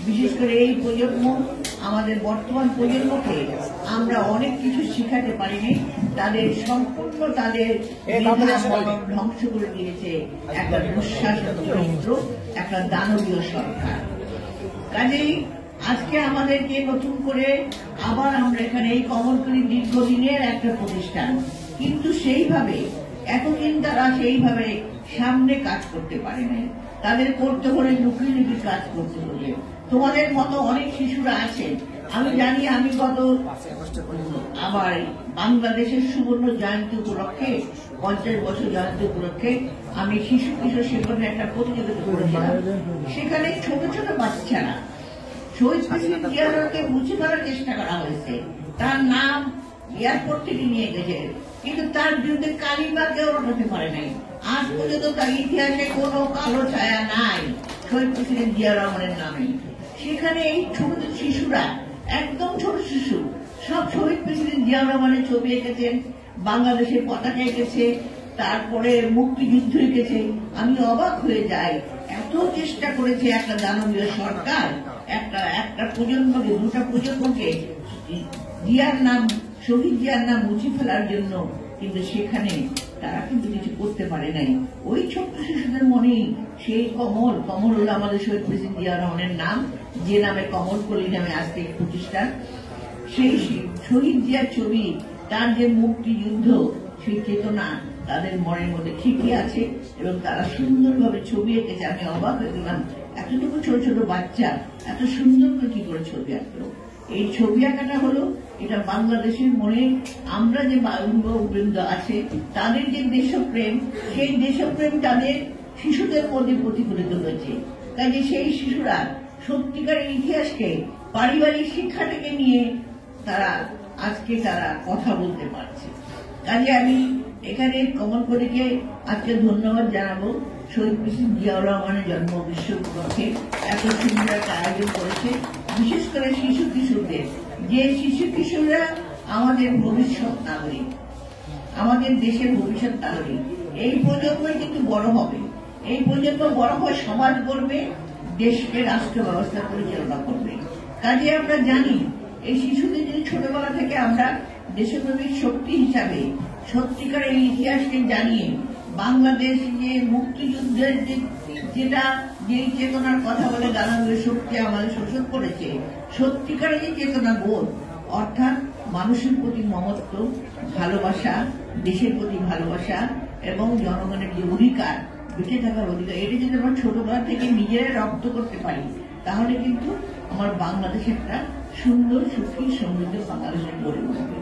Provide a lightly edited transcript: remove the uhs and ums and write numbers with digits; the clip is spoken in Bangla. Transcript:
বিশেষ করে এই প্রজন্ম, আমাদের বর্তমান প্রজন্মকে আমরা অনেক কিছু শেখাতে পারিনি। তাদের সম্পূর্ণ তাদের ধ্বংস করে দিয়েছে একটা দুঃশাসন চরিত্র, একটা দানবীয় সরকার। কাজেই আজকে আমাদেরকে নতুন করে আবার আমরা এখানে এই কমলপুরী দীর্ঘদিনের একটা প্রতিষ্ঠান, কিন্তু সেইভাবে এতদিন তারা সেইভাবে সামনে কাজ করতে পারে নাই। তাদের করতে হলে লুকিয়ে লুকিয়ে কাজ করতে হলে। তোমাদের মতো অনেক শিশুরা আছেন, আমি জানি। আমি গত আবার বাংলাদেশের সুবর্ণ জয়ন্তী উপলক্ষে 50 বছর জয়ন্তী উপলক্ষে আমি শিশু কিশোর সেখানে একটা প্রতিযোগিতা করেছিলাম। সেখানে ছোট ছোট বাচ্চারা শহীদ প্রেসিডেন্ট জিয়া রহমানকে মুছে ফেলার চেষ্টা করা হয়েছে। তার নাম এয়ারপোর্ট থেকে নিয়ে গেছে, কিন্তু তার বিরুদ্ধে কালিমা কেউ রটাতে পারে নাই। আজ পর্যন্ত তার ইতিহাসে কোনো কালো ছায়া নাই শহীদ প্রেসিডেন্ট জিয়া রহমানের নামে। সেখানে এই ছোট শিশুরা, একদম ছোট শিশু, সব শহীদ প্রেসিডেন্ট জিয়া রহমানের ছবি এঁকেছেন, বাংলাদেশের পতাকা এঁকেছে, তারপরে মুক্তিযুদ্ধ এঁকেছে। আমি অবাক হয়ে যাই, এত চেষ্টা করেছে একটা দানবীয় সরকার একটা প্রজন্মকে, দুটা প্রজন্মকে জিয়ার নাম, শহীদ জিয়ার নাম মুছে ফেলার জন্য, কিন্তু সেখানে তারা কিন্তু কিছু করতে পারে নাই। ওই ছোট্ট শিশুদের মনেই সেই কমল হলো আমাদের শহীদ প্রেসিডেন্ট জিয়া রহমানের নাম, যে নামে কমল কলি নামে আজকে প্রতিষ্ঠান। সেই শহীদ জিয়ার ছবি, তার যে মুক্তিযুদ্ধ, সেই চেতনা তাদের মনের মধ্যে ঠিকই আছে এবং তারা সুন্দরভাবে ছবি এঁকেছে। আমি অবাক হয়ে গেলাম, এতটুকু ছোট ছোট বাচ্চা এত সুন্দর করে কি করে ছবি আঁকলো। এই ছবি আঁকাটা হলো এটা বাংলাদেশের মনে, আমরা যে বৃন্দ আছে তাদের যে দেশপ্রেম, সেই দেশপ্রেম তাদের শিশুদের মধ্যে প্রতিফলিত হয়েছে। কাজে সেই শিশুরা সত্যিকারের ইতিহাসকে, পারিবারিক শিক্ষাটাকে নিয়ে আজকে তারা কথা বলতে পারছে। কাজে আমি এখানে কমলপুরীকে আজকে ধন্যবাদ জানাবো। শহীদ প্রেসিডেন্ট জিয়াউর রহমানের জন্ম বিশ্ব উপলক্ষে এত সুন্দর একটা আয়োজন করেছে, বিশেষ করে শিশু কিশোরদের, যে শিশু কিশোররা আমাদের ভবিষ্যৎ নাগরিক, আমাদের দেশের ভবিষ্যৎ নাগরিক। এই প্রজন্মই কিন্তু বড় হবে, এই প্রজন্ম বড় হয়ে সমাজ গড়বে, দেশকে রাষ্ট্র ব্যবস্থা পরিচালনা করবে। কাজে আমরা জানি এই শিশুদের যদি ছোটবেলা থেকে আমরা দেশপ্রেমিক শক্তি হিসাবে সত্যিকার এই ইতিহাসকে জানিয়ে, বাংলাদেশ যে মুক্তিযুদ্ধের যে চেতনার কথা বলে দানবীয় শক্তি আমাদের শোষণ করেছে, সত্যিকারের যে চেতনা বোধ, অর্থাৎ মানুষের প্রতি মমত্ব, ভালোবাসা, দেশের প্রতি ভালোবাসা এবং জনগণের যে অধিকার, বেঁচে থাকার অধিকার, এটা যদি আমরা ছোটবেলা থেকে নিজেরা রপ্ত করতে পারি, তাহলে কিন্তু আমার বাংলাদেশ একটা সুন্দর, সুখী, সমৃদ্ধ বাংলাদেশে গড়ে উঠবে।